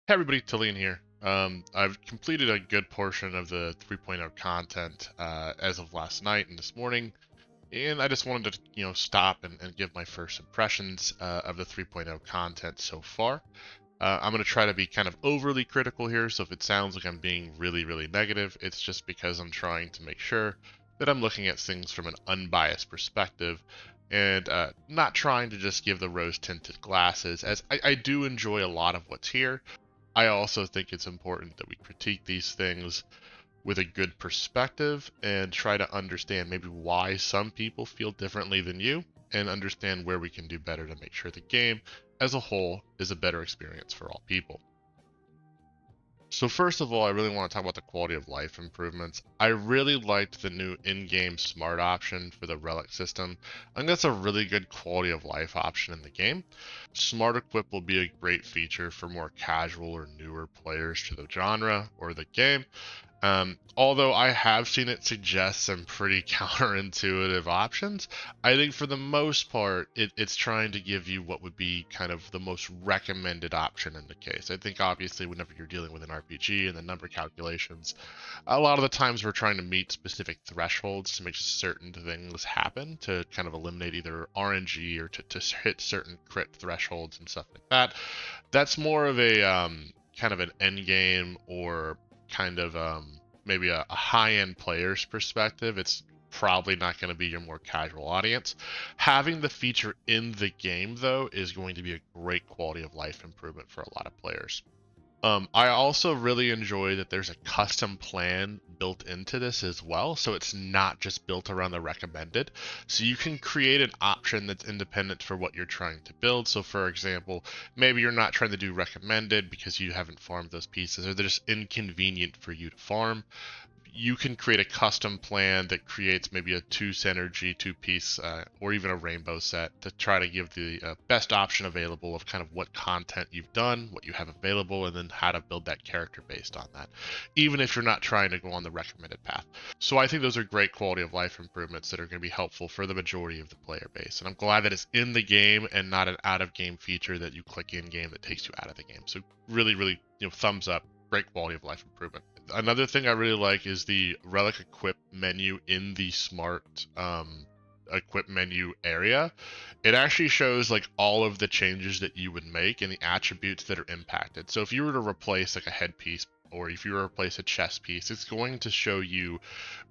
Hey everybody, Tillian here. I've completed a good portion of the 3.0 content as of last night and this morning, and I just wanted to, stop and give my first impressions of the 3.0 content so far. I'm going to try to be kind of overly critical here, so if it sounds like I'm being really, really negative, it's just because I'm trying to make sure that I'm looking at things from an unbiased perspective and not trying to just give the rose-tinted glasses, as I do enjoy a lot of what's here. I also think it's important that we critique these things with a good perspective and try to understand maybe why some people feel differently than you and understand where we can do better to make sure the game as a whole is a better experience for all people. So first of all, I really want to talk about the quality of life improvements. I really liked the new in-game smart option for the relic system. I think that's a really good quality of life option in the game. Smart equip will be a great feature for more casual or newer players to the genre or the game. Although I have seen it suggest some pretty counterintuitive options, I think for the most part, it's trying to give you what would be kind of the most recommended option in the case. I think obviously whenever you're dealing with an RPG and the number calculations, a lot of the times we're trying to meet specific thresholds to make certain things happen to kind of eliminate either RNG or to hit certain crit thresholds and stuff like that. That's more of a kind of an end game or kind of maybe a high-end player's perspective. It's probably not going to be your more casual audience. Having the feature in the game, though, is going to be a great quality of life improvement for a lot of players. I also really enjoy that there's a custom plan built into this as well, so it's not just built around the recommended. So you can create an option that's independent for what you're trying to build. So for example, maybe you're not trying to do recommended because you haven't farmed those pieces, or they're just inconvenient for you to farm. You can create a custom plan that creates maybe a two synergy, two piece, or even a rainbow set to try to give the best option available of kind of what content you've done, what you have available, and then how to build that character based on that, even if you're not trying to go on the recommended path. So I think those are great quality of life improvements that are going to be helpful for the majority of the player base. And I'm glad that it's in the game and not an out of game feature that you click in game that takes you out of the game. So really, really, thumbs up. Great quality of life improvement. Another thing I really like is the relic equip menu in the smart equip menu area. It actually shows like all of the changes that you would make and the attributes that are impacted. So if you were to replace like a headpiece or if you were to replace a chest piece, it's going to show you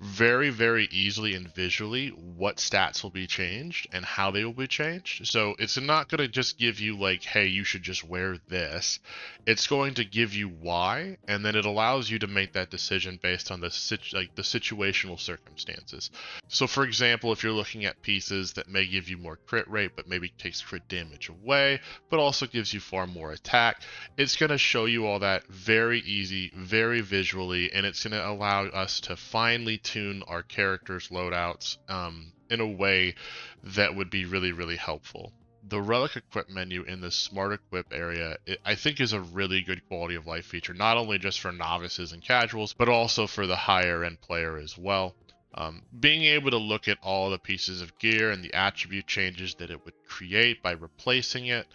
very, very easily and visually what stats will be changed and how they will be changed. So it's not going to just give you like, hey, you should just wear this. It's going to give you why, and then it allows you to make that decision based on the the situational circumstances. So for example, if you're looking at pieces that may give you more crit rate, but maybe takes crit damage away, but also gives you far more attack, it's going to show you all that very easy, very visually, and it's going to allow us to finely tune our characters' loadouts in a way that would be really, really helpful. The relic equip menu in the smart equip area, I think, is a really good quality of life feature, not only just for novices and casuals, but also for the higher end player as well. Being able to look at all the pieces of gear and the attribute changes that it would create by replacing it,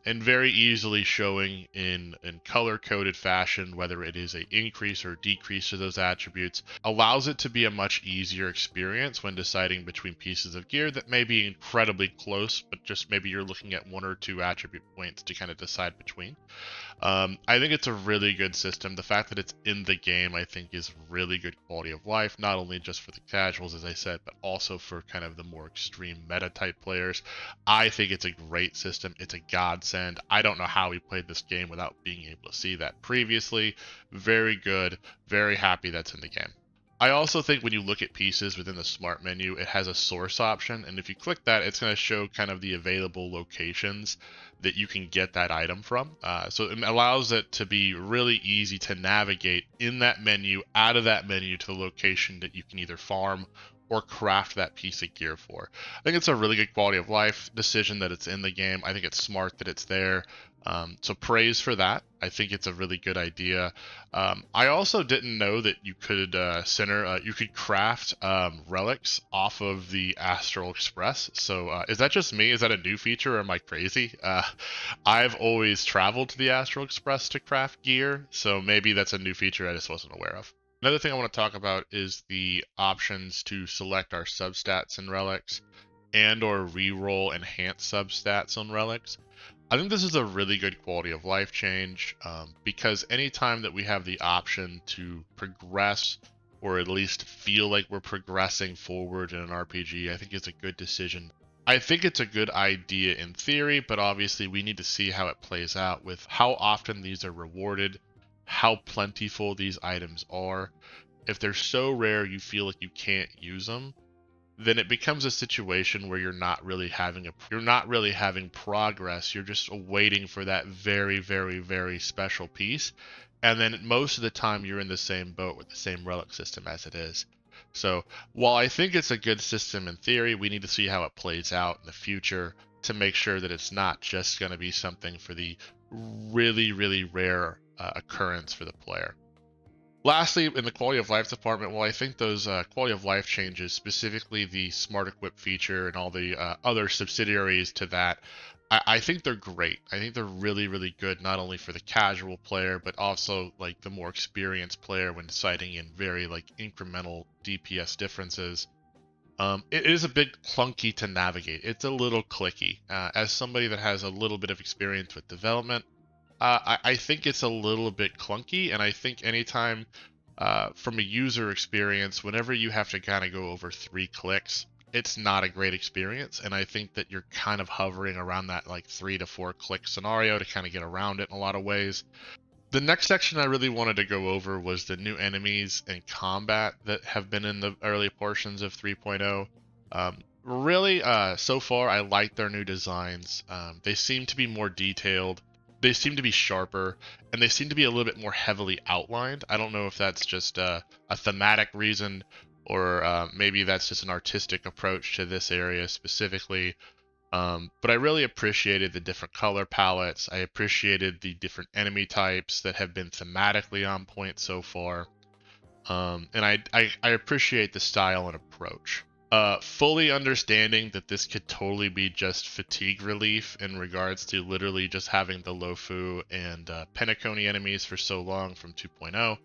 and very easily showing in color coded fashion whether it is a increase or decrease to those attributes, allows it to be a much easier experience when deciding between pieces of gear that may be incredibly close, but just maybe you're looking at one or two attribute points to kind of decide between. I think it's a really good system. The fact that it's in the game, I think, is really good quality of life, not only just for the casuals, as I said, but also for kind of the more extreme meta type players. I think it's a great system. It's a godsend. I don't know how we played this game without being able to see that previously. Very good. Very happy that's in the game. I also think when you look at pieces within the smart menu, it has a source option, and if you click that, it's going to show kind of the available locations that you can get that item from. So it allows it to be really easy to navigate in that menu, out of that menu to the location that you can either farm or craft that piece of gear for. I think it's a really good quality of life decision that it's in the game. I think it's smart that it's there. So praise for that. I think it's a really good idea. I also didn't know that you could you could craft relics off of the Astral Express. So is that just me? Is that a new feature, or am I crazy? I've always traveled to the Astral Express to craft gear, so maybe that's a new feature I just wasn't aware of. Another thing I want to talk about is the options to select our substats in relics and or reroll enhanced substats on relics. I think this is a really good quality of life change because anytime that we have the option to progress or at least feel like we're progressing forward in an RPG, I think it's a good decision. I think it's a good idea in theory, but obviously we need to see how it plays out with how often these are rewarded, how plentiful these items are. If they're so rare you feel like you can't use them, then it becomes a situation where you're not really having progress. You're just waiting for that very, very, very special piece. And then most of the time you're in the same boat with the same relic system as it is. So while I think it's a good system in theory, we need to see how it plays out in the future to make sure that it's not just going to be something for the really, really rare occurrence for the player. Lastly, in the quality of life department, well, I think those quality of life changes, specifically the smart equip feature and all the other subsidiaries to that, I think they're great. I think they're really, really good, not only for the casual player, but also like the more experienced player when deciding in very like incremental DPS differences. It is a bit clunky to navigate. It's a little clicky. As somebody that has a little bit of experience with development, I think it's a little bit clunky, and I think anytime from a user experience, whenever you have to kind of go over 3 clicks, it's not a great experience. And I think that you're kind of hovering around that like 3 to 4 click scenario to kind of get around it in a lot of ways. The next section I really wanted to go over was the new enemies and combat that have been in the early portions of 3.0. Really, so far, I like their new designs. They seem to be more detailed, they seem to be sharper, and they seem to be a little bit more heavily outlined. I don't know if that's just a thematic reason, or maybe that's just an artistic approach to this area specifically. But I really appreciated the different color palettes. I appreciated the different enemy types that have been thematically on point so far. And I appreciate the style and approach. Fully understanding that this could totally be just fatigue relief in regards to literally just having the Lofu and Penacony enemies for so long from 2.0.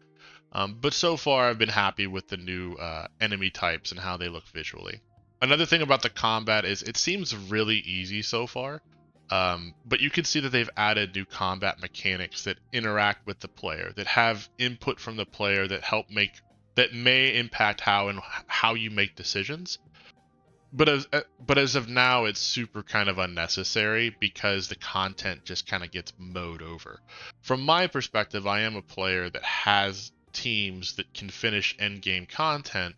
But so far, I've been happy with the new enemy types and how they look visually. Another thing about the combat is it seems really easy so far, but you can see that they've added new combat mechanics that interact with the player, that have input from the player that may impact how you make decisions. But as of now, it's super kind of unnecessary because the content just kind of gets mowed over. From my perspective, I am a player that has teams that can finish end game content,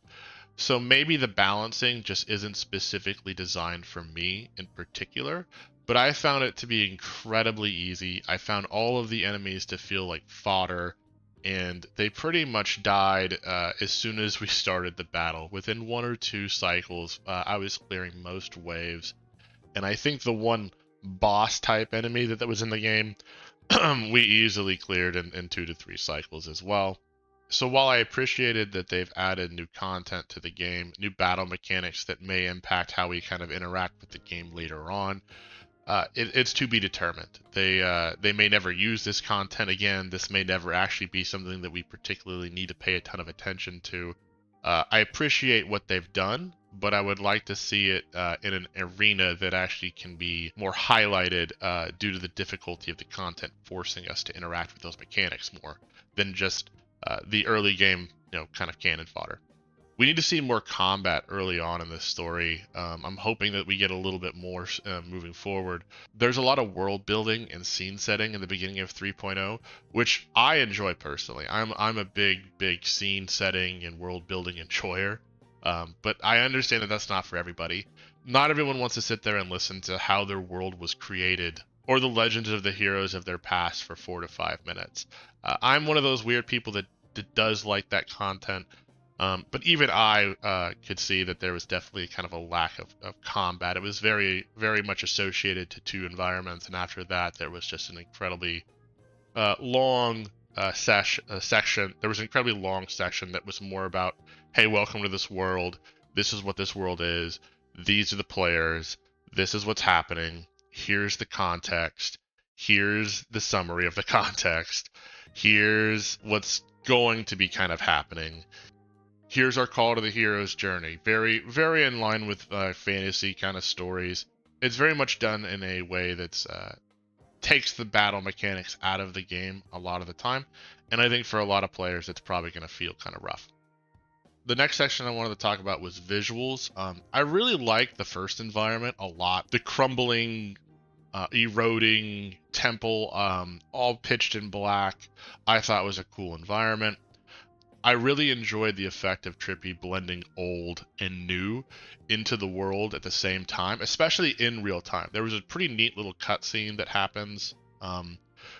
so maybe the balancing just isn't specifically designed for me in particular, but I found it to be incredibly easy. I found all of the enemies to feel like fodder, and they pretty much died as soon as we started the battle. Within 1 or 2 cycles, I was clearing most waves, and I think the one boss type enemy that was in the game, we easily cleared in 2 to 3 cycles as well. So while I appreciated that they've added new content to the game, new battle mechanics that may impact how we kind of interact with the game later on, it's to be determined. They may never use this content again. This may never actually be something that we particularly need to pay a ton of attention to. I appreciate what they've done, but I would like to see it in an arena that actually can be more highlighted due to the difficulty of the content forcing us to interact with those mechanics more than just the early game, kind of cannon fodder. We need to see more combat early on in this story. I'm hoping that we get a little bit more moving forward. There's a lot of world building and scene setting in the beginning of 3.0, which I enjoy personally. I'm a big scene setting and world building enjoyer, but I understand that that's not for everybody. Not everyone wants to sit there and listen to how their world was created or the legends of the heroes of their past for 4 to 5 minutes. I'm one of those weird people that does like that content. But even I could see that there was definitely kind of a lack of combat. It was very, very much associated to two environments, and after that, there was just an incredibly long section. There was an incredibly long section that was more about, hey, welcome to this world. This is what this world is. These are the players. This is what's happening. Here's the context. Here's the summary of the context. Here's what's going to be kind of happening. Here's our call to the hero's journey. Very, very in line with fantasy kind of stories. It's very much done in a way that's takes the battle mechanics out of the game a lot of the time, and I think for a lot of players, it's probably going to feel kind of rough. The next section I wanted to talk about was visuals. I really liked the first environment a lot. The crumbling, eroding temple, all pitched in black, I thought was a cool environment. I really enjoyed the effect of Trippy blending old and new into the world at the same time, especially in real time. There was a pretty neat little cutscene that happens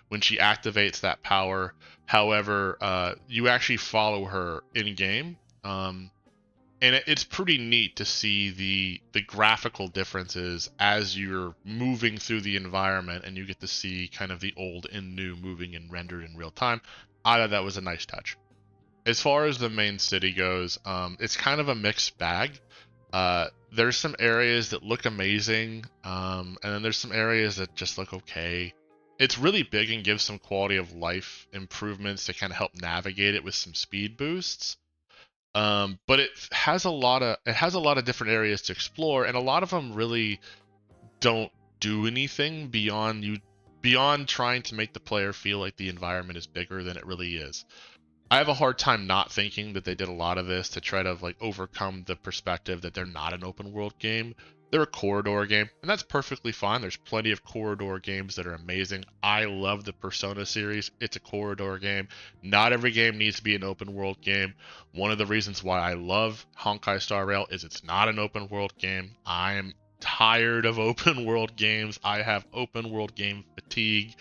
when she activates that power. However, you actually follow her in game, and it's pretty neat to see the graphical differences as you're moving through the environment, and you get to see kind of the old and new moving and rendered in real time. I thought that was a nice touch. As far as the main city goes, it's kind of a mixed bag. There's some areas that look amazing, and then there's some areas that just look okay. It's really big and gives some quality of life improvements to kind of help navigate it with some speed boosts. But it has a lot of different areas to explore, and a lot of them really don't do anything beyond trying to make the player feel like the environment is bigger than it really is. I have a hard time not thinking that they did a lot of this to try to like overcome the perspective that they're not an open world game. They're a corridor game, and that's perfectly fine. There's plenty of corridor games that are amazing. I love the Persona series. It's a corridor game. Not every game needs to be an open world game. One of the reasons why I love Honkai Star Rail is it's not an open world game. I'm tired of open world games. I have open world game fatigue.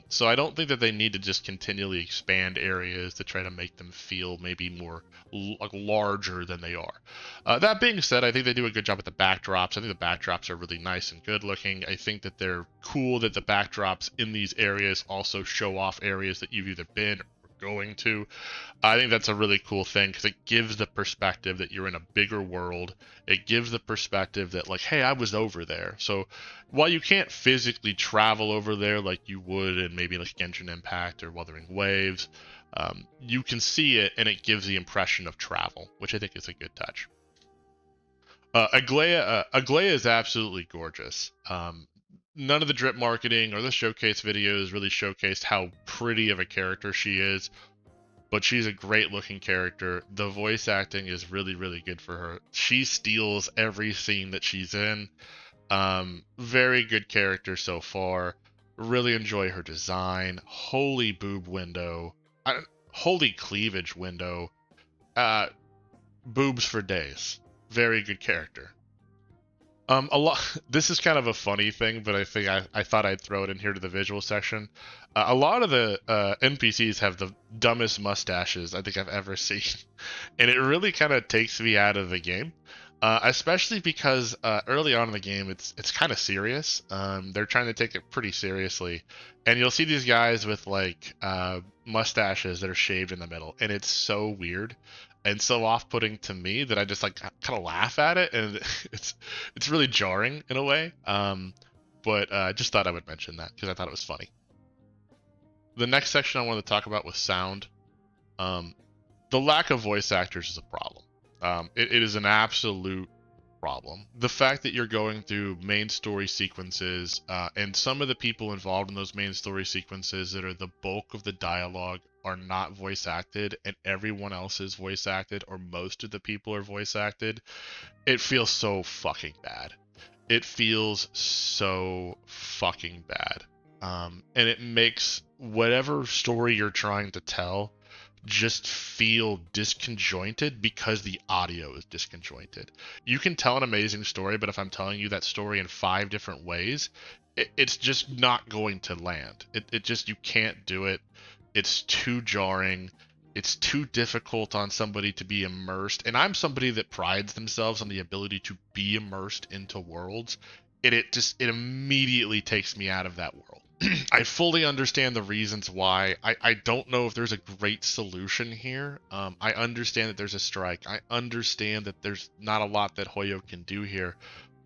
So I don't think that they need to just continually expand areas to try to make them feel maybe more like larger than they are. That being said, I think they do a good job with the backdrops. I think the backdrops are really nice and good looking. I think that they're cool that the backdrops in these areas also show off areas that you've either been or going to. I think that's a really cool thing because it gives the perspective that you're in a bigger world. It gives the perspective that, like, hey, I was over there. So while you can't physically travel over there like you would in maybe like Genshin Impact or Wuthering Waves, you can see it and it gives the impression of travel, which I think is a good touch. Aglaya is absolutely gorgeous. None of the drip marketing or the showcase videos really showcased how pretty of a character she is, but she's a great looking character. The voice acting is really, really good for her. She steals every scene that she's in. Very good character so far. Really enjoy her design. Holy boob window. Holy cleavage window. Uh, Boobs for days. Very good character. A lot. This is kind of a funny thing, but I think I thought I'd throw it in here to the visual section. A lot of the NPCs have the dumbest mustaches I think I've ever seen, and it really kind of takes me out of the game. Especially because early on in the game, it's kind of serious. They're trying to take it pretty seriously, and you'll see these guys with like mustaches that are shaved in the middle, and it's so weird and so off-putting to me that I just like kind of laugh at it, and it's really jarring in a way. But just thought I would mention that because I thought it was funny. The next section I wanted to talk about was sound. Um, the lack of voice actors is a problem. It is an absolute problem. The fact that you're going through main story sequences, and some of the people involved in those main story sequences that are the bulk of the dialogue are not voice acted, and everyone else is voice acted, or most of the people are voice acted, it feels so fucking bad. It feels so fucking bad. And it makes whatever story you're trying to tell just feel disconjointed because the audio is disconjointed. You can tell an amazing story, but if I'm telling you that story in 5 different ways, it's just not going to land. It just, you can't do it. It's too jarring. It's too difficult on somebody to be immersed. And I'm somebody that prides themselves on the ability to be immersed into worlds. And it immediately takes me out of that world. I fully understand the reasons why. I don't know if there's a great solution here. I understand that there's a strike. I understand that there's not a lot that Hoyo can do here,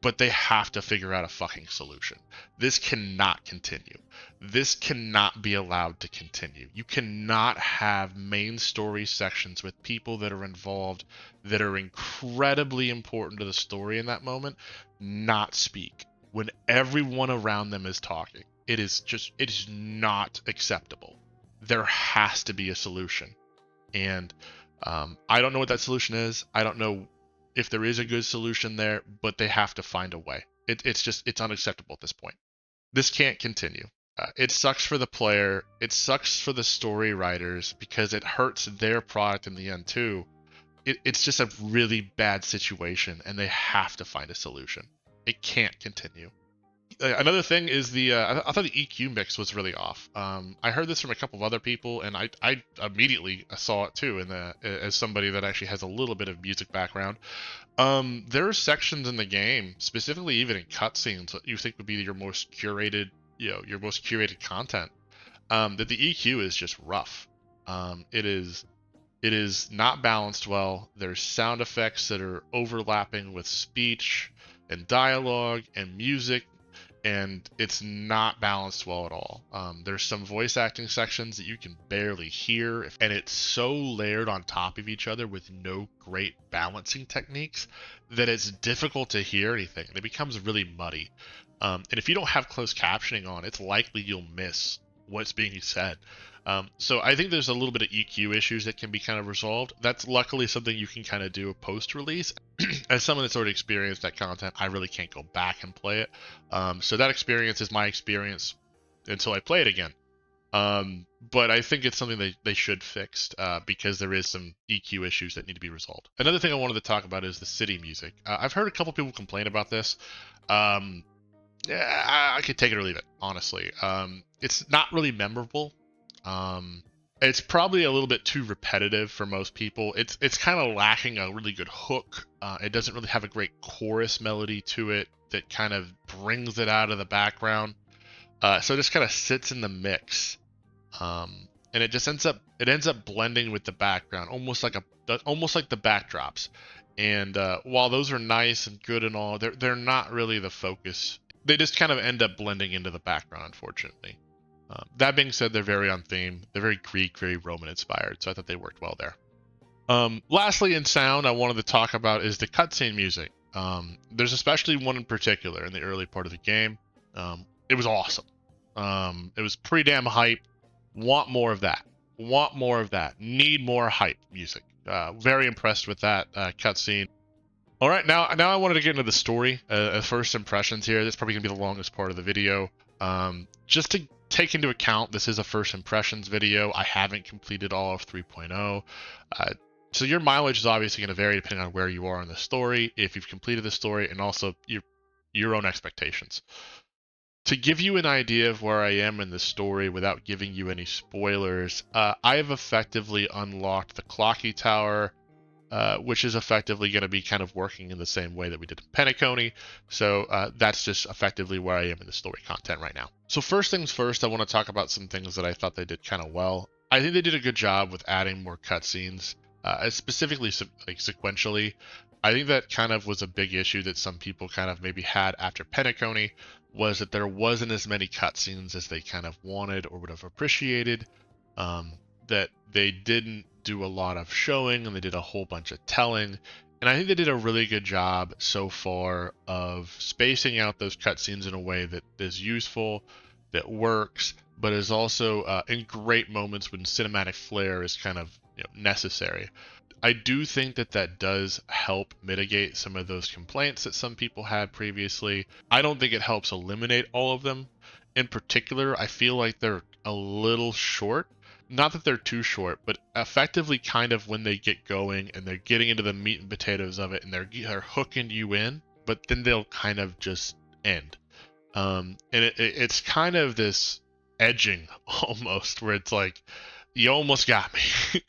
but they have to figure out a fucking solution. This cannot continue. This cannot be allowed to continue. You cannot have main story sections with people that are involved that are incredibly important to the story in that moment not speak when everyone around them is talking. It is not acceptable. There has to be a solution. And I don't know what that solution is. I don't know if there is a good solution there, but they have to find a way. It's unacceptable at this point. This can't continue. It sucks for the player. It sucks for the story writers because it hurts their product in the end too. It's just a really bad situation, and they have to find a solution. It can't continue. Another thing is I thought the EQ mix was really off. I heard this from a couple of other people, and I immediately saw it too. As somebody that actually has a little bit of music background, there are sections in the game, specifically even in cutscenes, that you think would be your most curated, your most curated content. That the EQ is just rough. It is not balanced well. There's sound effects that are overlapping with speech and dialogue and music, and it's not balanced well at all. There's some voice acting sections that you can barely hear, and it's so layered on top of each other with no great balancing techniques that it's difficult to hear anything, and it becomes really muddy. And if you don't have closed captioning on, it's likely you'll miss what's being said. So I think there's a little bit of EQ issues that can be kind of resolved. That's luckily something you can kind of do post-release. As someone that's already experienced that content, I really can't go back and play it. So that experience is my experience until I play it again. But I think it's something they should fix because there is some EQ issues that need to be resolved. Another thing I wanted to talk about is the city music. I've heard a couple people complain about this. Yeah, I could take it or leave it, honestly. It's not really memorable. It's probably a little bit too repetitive for most people. It's kind of lacking a really good hook. It doesn't really have a great chorus melody to it that kind of brings it out of the background. So it just kind of sits in the mix, and it ends up blending with the background, almost like the backdrops. And while those are nice and good and all, they're not really the focus. They just kind of end up blending into the background, unfortunately. That being said, they're very on theme. They're very Greek, very Roman inspired, so I thought they worked well there. Lastly, in sound, I wanted to talk about is the cutscene music. There's especially one in particular in the early part of the game. It was awesome. It was pretty damn hype. Want more of that. Want more of that. Need more hype music. Very impressed with that cutscene. All right, now I wanted to get into the story. First impressions here. This is probably gonna be the longest part of the video. Just to take into account, this is a first impressions video. I haven't completed all of 3.0. So your mileage is obviously going to vary depending on where you are in the story, if you've completed the story, and also your own expectations. To give you an idea of where I am in the story without giving you any spoilers, I have effectively unlocked the Clocky Tower, which is effectively going to be kind of working in the same way that we did in Penacony. So that's just effectively where I am in the story content right now. So first things first, I want to talk about some things that I thought they did kind of well. I think they did a good job with adding more cutscenes, specifically like sequentially. I think that kind of was a big issue that some people kind of maybe had after Penacony, was that there wasn't as many cutscenes as they kind of wanted or would have appreciated. That they didn't do a lot of showing and they did a whole bunch of telling. And I think they did a really good job so far of spacing out those cutscenes in a way that is useful, that works, but is also in great moments when cinematic flair is kind of necessary. I do think that that does help mitigate some of those complaints that some people had previously. I don't think it helps eliminate all of them. In particular, I feel like they're a little short. Not that they're too short, but effectively kind of when they get going and they're getting into the meat and potatoes of it and they're hooking you in, but then they'll kind of just end. And it's kind of this edging almost where it's like, You almost got me.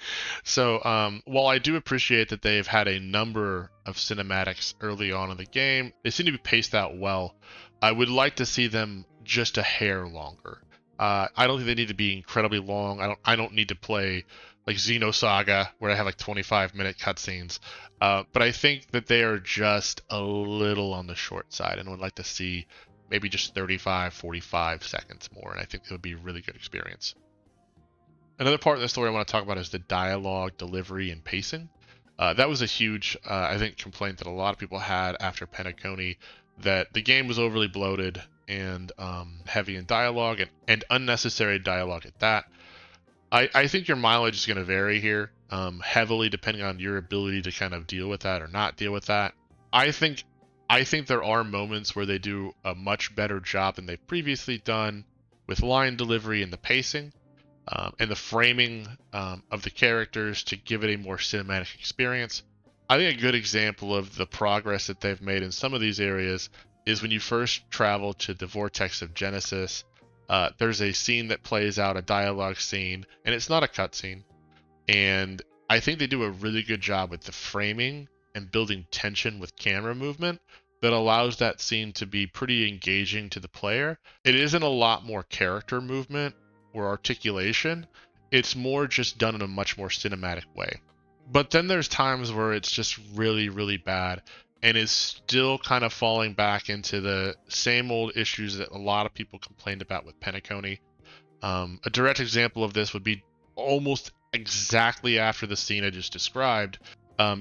So, while I do appreciate that they've had a number of cinematics early on in the game, they seem to be paced out well. I would like to see them just a hair longer. I don't think they need to be incredibly long. I don't need to play like Xenosaga where I have like 25-minute cutscenes. But I think that they are just a little on the short side, and would like to see maybe just 35, 45 seconds more. And I think it would be a really good experience. Another part of the story I want to talk about is the dialogue, delivery, and pacing. That was a huge, I think, complaint that a lot of people had after Penacony, that the game was overly bloated and heavy in dialogue and unnecessary dialogue at that. I think your mileage is going to vary here, heavily depending on your ability to kind of deal with that or not deal with that. I think I think there are moments where they do a much better job than they've previously done with line delivery and the pacing and the framing of the characters to give it a more cinematic experience. I think a good example of the progress that they've made in some of these areas is when you first travel to the Vortex of Genesis. There's a scene that plays out, a dialogue scene, and it's not a cutscene. And I think they do a really good job with the framing and building tension with camera movement that allows that scene to be pretty engaging to the player. It isn't a lot more character movement or articulation, it's more just done in a much more cinematic way. But then there's times where it's just really, really bad and is still kind of falling back into the same old issues that a lot of people complained about with Penacony. A direct example of this would be almost exactly after the scene I just described.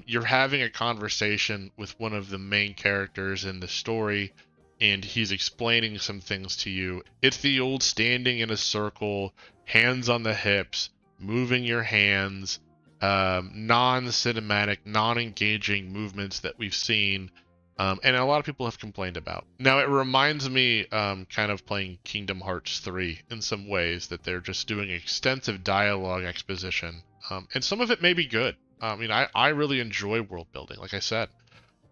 You're having a conversation with one of the main characters in the story, and he's explaining some things to you. It's the old standing in a circle, hands on the hips, moving your hands, non-cinematic, non-engaging movements that we've seen, and a lot of people have complained about. Now, it reminds me kind of playing Kingdom Hearts 3 in some ways, that they're just doing extensive dialogue exposition, and some of it may be good. I mean, I really enjoy world building, like I said.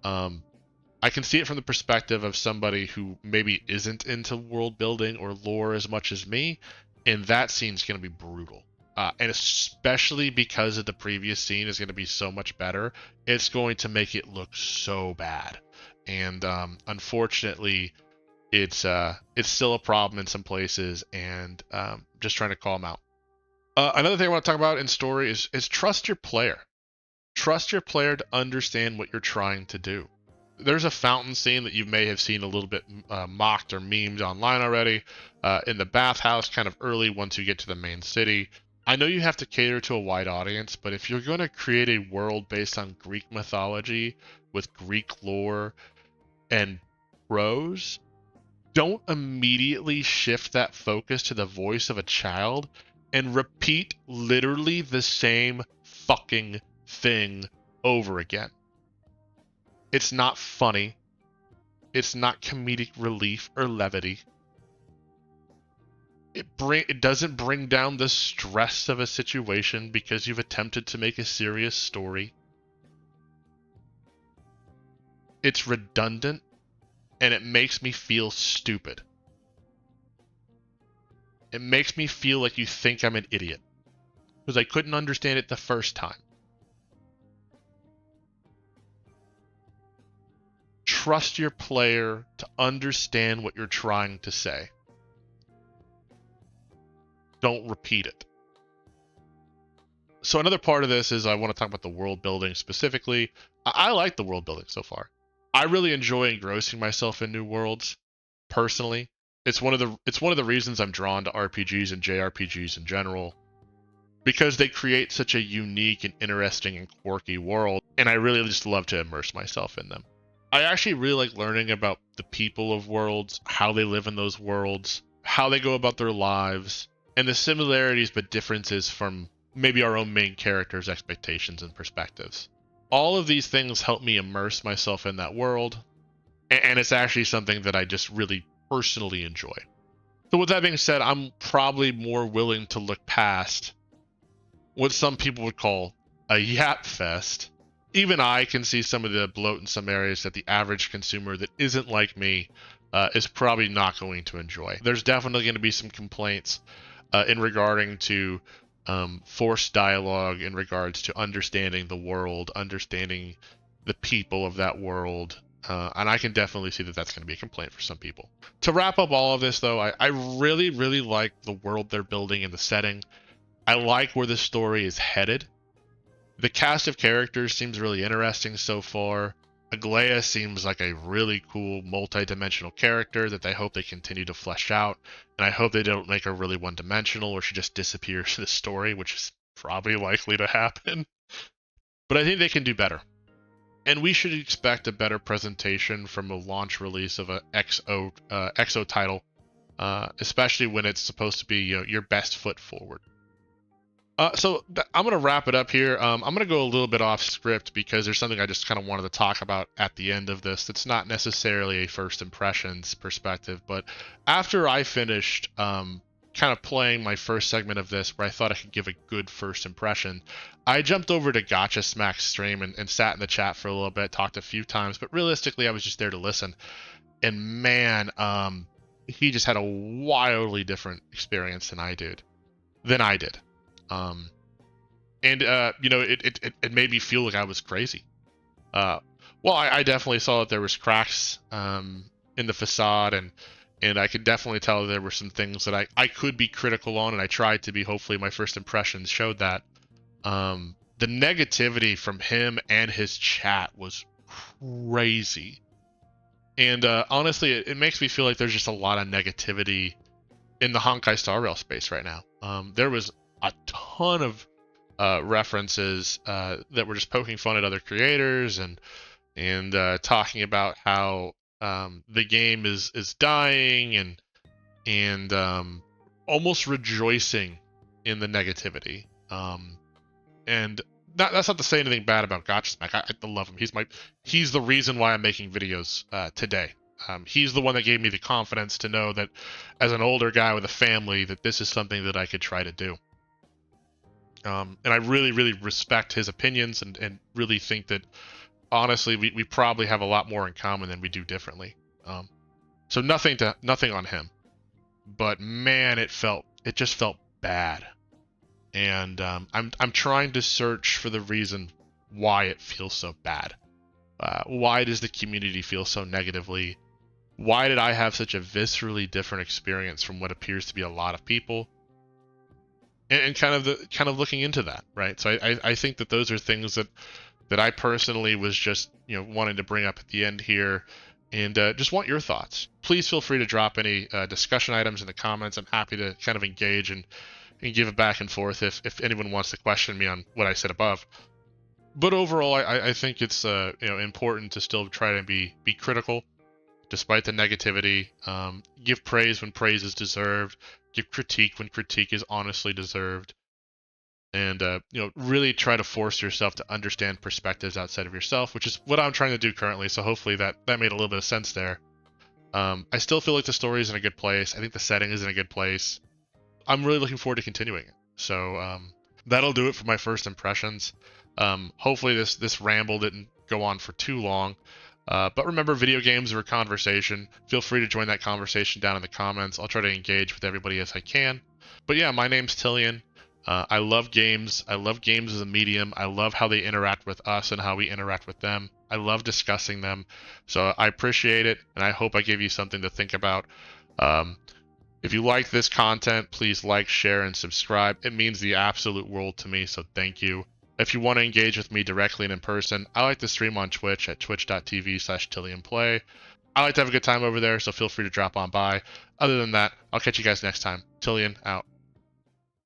Um, I can see it from the perspective of somebody who maybe isn't into world building or lore as much as me, and that scene's going to be brutal. And especially because of the previous scene is going to be so much better, it's going to make it look so bad. And unfortunately, it's still a problem in some places, and just trying to call them out. Another thing I want to talk about in story is trust your player. Trust your player to understand what you're trying to do. There's a fountain scene that you may have seen a little bit mocked or memed online already in the bathhouse kind of early once you get to the main city. I know you have to cater to a wide audience, but if you're going to create a world based on Greek mythology with Greek lore and prose, don't immediately shift that focus to the voice of a child and repeat literally the same fucking thing over again. It's not funny. It's not comedic relief or levity. It doesn't bring down the stress of a situation because you've attempted to make a serious story. It's redundant, and it makes me feel stupid. It makes me feel like you think I'm an idiot because I couldn't understand it the first time. Trust your player to understand what you're trying to say. Don't repeat it. So another part of this is I want to talk about the world building specifically. I like the world building so far. I really enjoy engrossing myself in new worlds. Personally, it's one of the reasons I'm drawn to RPGs and JRPGs in general, because they create such a unique and interesting and quirky world, and I really just love to immerse myself in them. I actually really like learning about the people of worlds, how they live in those worlds, how they go about their lives, and the similarities but differences from maybe our own main characters' expectations and perspectives. All of these things help me immerse myself in that world, and it's actually something that I just really personally enjoy. So with that being said, I'm probably more willing to look past what some people would call a yap fest. Even I can see some of the bloat in some areas that the average consumer that isn't like me is probably not going to enjoy. There's definitely going to be some complaints in regarding to forced dialogue in regards to understanding the world, understanding the people of that world. And I can definitely see that that's going to be a complaint for some people. To wrap up all of this, though, I really, really like the world they're building and the setting. I like where the story is headed. The cast of characters seems really interesting so far. Aglaia seems like a really cool multi-dimensional character that they hope they continue to flesh out, and I hope they don't make her really one-dimensional or she just disappears from the story, which is probably likely to happen. But I think they can do better. And we should expect a better presentation from a launch release of a XO title, especially when it's supposed to be your best foot forward. I'm going to wrap it up here. I'm going to go a little bit off script because there's something I just kind of wanted to talk about at the end of this that's not necessarily a first impressions perspective. But after I finished kind of playing my first segment of this where I thought I could give a good first impression, I jumped over to Gotcha Smack's stream and sat in the chat for a little bit, talked a few times. But realistically, I was just there to listen. And man, he just had a wildly different experience than I did. Um, and it made me feel like I was crazy. Well, I definitely saw that there was cracks in the facade, and I could definitely tell there were some things that I could be critical on, and I tried to be. Hopefully, my first impressions showed that. The negativity from him and his chat was crazy, and honestly, it makes me feel like there's just a lot of negativity in the Honkai Star Rail space right now. There was a ton of references that were just poking fun at other creators and talking about how the game is dying and almost rejoicing in the negativity. And that's not to say anything bad about Gotcha Smack. I love him. He's the reason why I'm making videos today. He's the one that gave me the confidence to know that as an older guy with a family that this is something that I could try to do. And I really, really respect his opinions and really think that honestly we probably have a lot more in common than we do differently. So nothing on him, but man, it just felt bad, and I'm trying to search for the reason why it feels so bad. Why does the community feel so negatively? Why did I have such a viscerally different experience from what appears to be a lot of people? And kind of looking into that, right? So I think that those are things that I personally was just wanting to bring up at the end here, and just want your thoughts. Please feel free to drop any discussion items in the comments. I'm happy to kind of engage and give it back and forth if anyone wants to question me on what I said above. But overall, I think it's important to still try to be critical, despite the negativity. Give praise when praise is deserved. Give critique when critique is honestly deserved. And really try to force yourself to understand perspectives outside of yourself, which is what I'm trying to do currently. So hopefully that made a little bit of sense there. I still feel like the story is in a good place. I think the setting is in a good place. I'm really looking forward to continuing it. So that'll do it for my first impressions. Hopefully this ramble didn't go on for too long. But remember, video games are a conversation. Feel free to join that conversation down in the comments. I'll try to engage with everybody as I can. But yeah, my name's Tillian. I love games. I love games as a medium. I love how they interact with us and how we interact with them. I love discussing them. So I appreciate it, and I hope I gave you something to think about. If you like this content, please like, share, and subscribe. It means the absolute world to me, so thank you. If you want to engage with me directly and in person, I like to stream on Twitch at twitch.tv/TillianPlay. I like to have a good time over there, so feel free to drop on by. Other than that, I'll catch you guys next time. Tillian out.